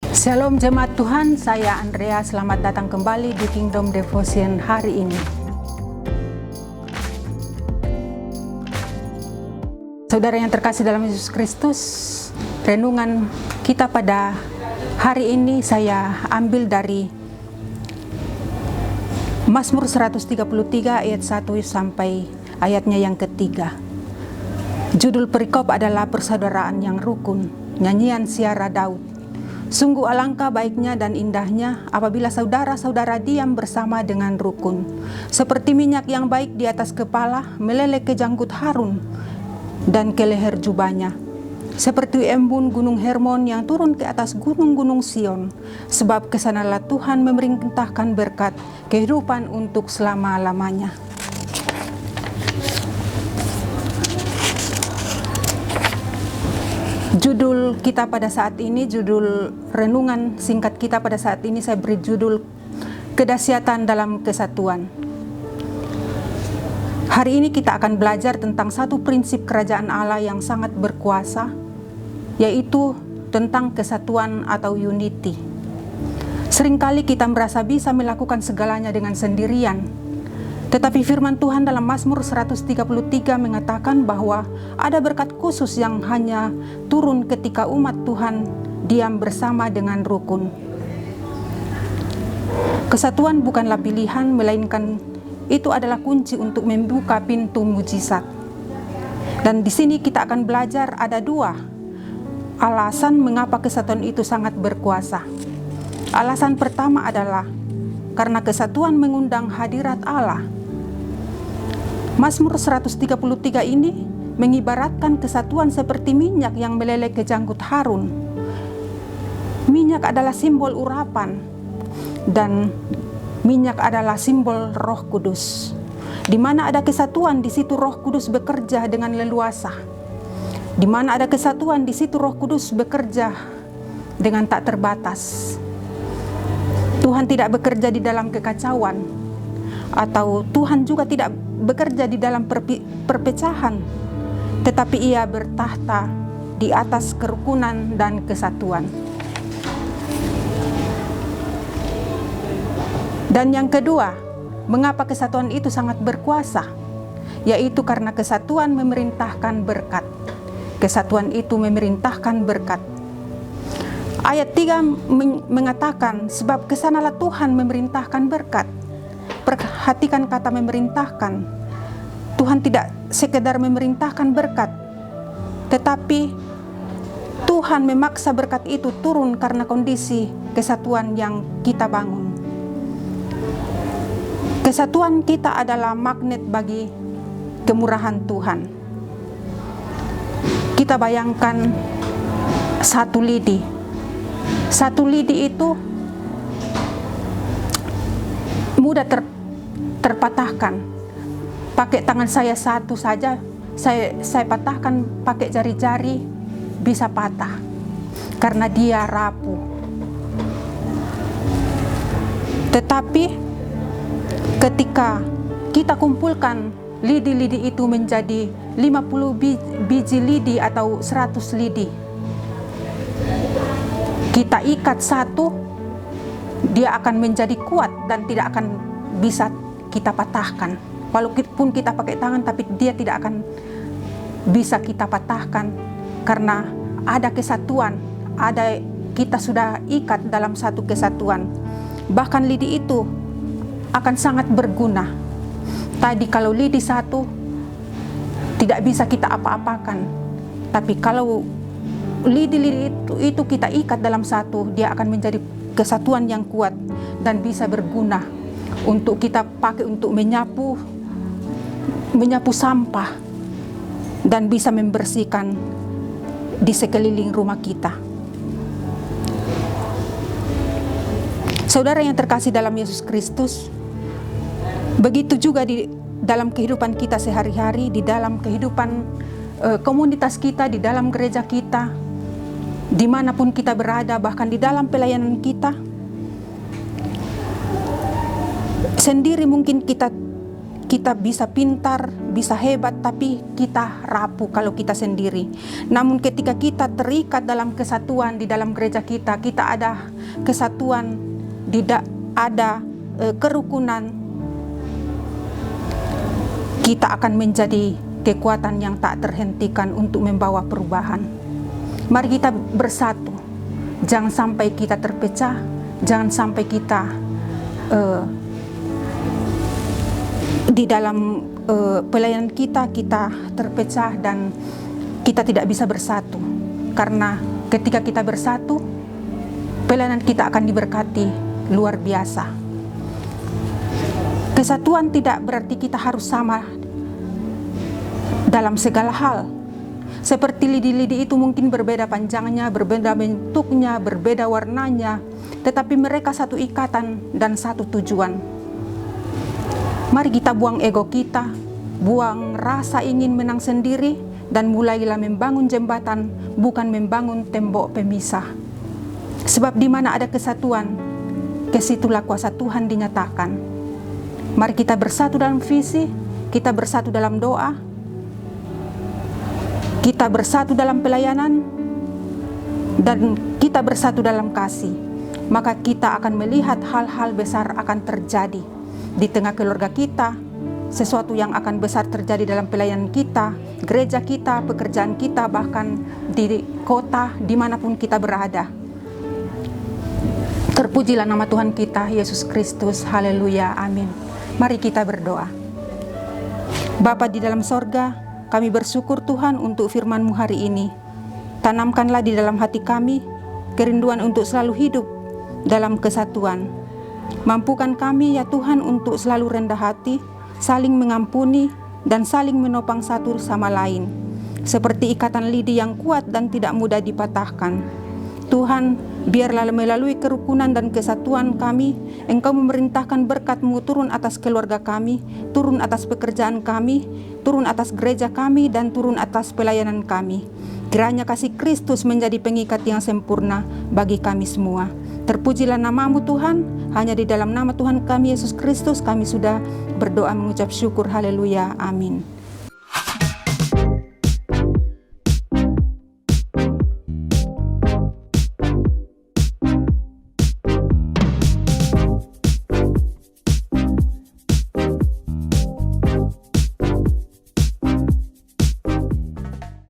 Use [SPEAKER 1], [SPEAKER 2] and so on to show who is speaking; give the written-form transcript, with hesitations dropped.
[SPEAKER 1] Shalom jemaat Tuhan, saya Andrea. Selamat datang kembali di Kingdom Devotion hari ini. Saudara yang terkasih dalam Yesus Kristus, renungan kita pada hari ini saya ambil dari Mazmur 133 ayat 1 sampai ayatnya yang ketiga. Judul perikop adalah Persaudaraan yang Rukun, nyanyian Siara Daud. Sungguh alangkah baiknya dan indahnya apabila saudara-saudara diam bersama dengan rukun. Seperti minyak yang baik di atas kepala, meleleh ke janggut Harun dan ke leher jubahnya. Seperti embun gunung Hermon yang turun ke atas gunung-gunung Sion. Sebab kesanalah Tuhan memerintahkan berkat kehidupan untuk selama-lamanya. Judul kita pada saat ini, judul renungan singkat kita pada saat ini saya beri judul Kedahsyatan dalam Kesatuan. Hari ini kita akan belajar tentang satu prinsip kerajaan Allah yang sangat berkuasa, yaitu tentang kesatuan atau unity. Seringkali kita merasa bisa melakukan segalanya dengan sendirian. Tetapi firman Tuhan dalam Mazmur 133 mengatakan bahwa ada berkat khusus yang hanya turun ketika umat Tuhan diam bersama dengan rukun. Kesatuan bukanlah pilihan, melainkan itu adalah kunci untuk membuka pintu mujizat. Dan di sini kita akan belajar ada dua alasan mengapa kesatuan itu sangat berkuasa. Alasan pertama adalah karena kesatuan mengundang hadirat Allah. Mazmur 133 ini mengibaratkan kesatuan seperti minyak yang meleleh ke janggut Harun. Minyak adalah simbol urapan dan minyak adalah simbol Roh Kudus. Di mana ada kesatuan, di situ Roh Kudus bekerja dengan leluasa. Di mana ada kesatuan, di situ Roh Kudus bekerja dengan tak terbatas. Tuhan tidak bekerja di dalam kekacauan, atau Tuhan juga tidak bekerja di dalam perpecahan, tetapi Ia bertahta di atas kerukunan dan kesatuan. Dan yang kedua, mengapa kesatuan itu sangat berkuasa? Yaitu karena kesatuan memerintahkan berkat. Kesatuan itu memerintahkan berkat. Ayat 3 mengatakan, sebab kesanalah Tuhan memerintahkan berkat. Perhatikan kata memerintahkan. Tuhan tidak sekedar memerintahkan berkat, tetapi Tuhan memaksa berkat itu turun karena kondisi kesatuan yang kita bangun. Kesatuan kita adalah magnet bagi kemurahan Tuhan. Kita bayangkan satu lidi. Satu lidi itu mudah terpatahkan. Pakai tangan saya satu saja, saya patahkan pakai jari-jari, bisa patah karena dia rapuh. Tetapi ketika kita kumpulkan lidi-lidi itu menjadi 50 biji lidi atau 100 lidi, kita ikat satu, dia akan menjadi kuat dan tidak akan bisa kita patahkan. Walaupun kita pakai tangan, tapi dia tidak akan bisa kita patahkan karena ada kesatuan, kita sudah ikat dalam satu kesatuan. Bahkan lidi itu akan sangat berguna. Tadi kalau lidi satu tidak bisa kita apa-apakan, tapi kalau lidi-lidi itu kita ikat dalam satu, dia akan menjadi kesatuan yang kuat dan bisa berguna untuk kita pakai untuk menyapu sampah dan bisa membersihkan di sekeliling rumah kita. Saudara yang terkasih dalam Yesus Kristus, begitu juga di dalam kehidupan kita sehari-hari, di dalam kehidupan komunitas kita, di dalam gereja kita, dimanapun kita berada, bahkan di dalam pelayanan kita. Sendiri mungkin kita bisa pintar, bisa hebat, tapi kita rapuh kalau kita sendiri. Namun ketika kita terikat dalam kesatuan di dalam gereja kita, kita ada kesatuan, tidak ada kerukunan, kita akan menjadi kekuatan yang tak terhentikan untuk membawa perubahan. Mari kita bersatu, jangan sampai kita terpecah, jangan sampai kita di dalam pelayanan kita terpecah dan kita tidak bisa bersatu. Karena ketika kita bersatu, pelayanan kita akan diberkati luar biasa. Kesatuan tidak berarti kita harus sama dalam segala hal. Seperti lidi-lidi itu mungkin berbeda panjangnya, berbeda bentuknya, berbeda warnanya, tetapi mereka satu ikatan dan satu tujuan. Mari kita buang ego kita, buang rasa ingin menang sendiri, dan mulailah membangun jembatan, bukan membangun tembok pemisah. Sebab di mana ada kesatuan, kesitulah kuasa Tuhan dinyatakan. Mari kita bersatu dalam visi, kita bersatu dalam doa, kita bersatu dalam pelayanan, dan kita bersatu dalam kasih. Maka kita akan melihat hal-hal besar akan terjadi di tengah keluarga kita, sesuatu yang akan besar terjadi dalam pelayanan kita, gereja kita, pekerjaan kita, bahkan di kota dimanapun kita berada. Terpujilah nama Tuhan kita, Yesus Kristus. Haleluya, amin. Mari kita berdoa. Bapa di dalam sorga, kami bersyukur Tuhan untuk firman-Mu hari ini. Tanamkanlah di dalam hati kami kerinduan untuk selalu hidup dalam kesatuan. Mampukan kami ya Tuhan untuk selalu rendah hati, saling mengampuni, dan saling menopang satu sama lain, seperti ikatan lidi yang kuat dan tidak mudah dipatahkan. Tuhan, biarlah melalui kerukunan dan kesatuan kami, Engkau memerintahkan berkat-Mu turun atas keluarga kami, turun atas pekerjaan kami, turun atas gereja kami, dan turun atas pelayanan kami. Kiranya kasih Kristus menjadi pengikat yang sempurna bagi kami semua. Terpujilah nama-Mu Tuhan, hanya di dalam nama Tuhan kami Yesus Kristus kami sudah berdoa mengucap syukur. Haleluya, amin.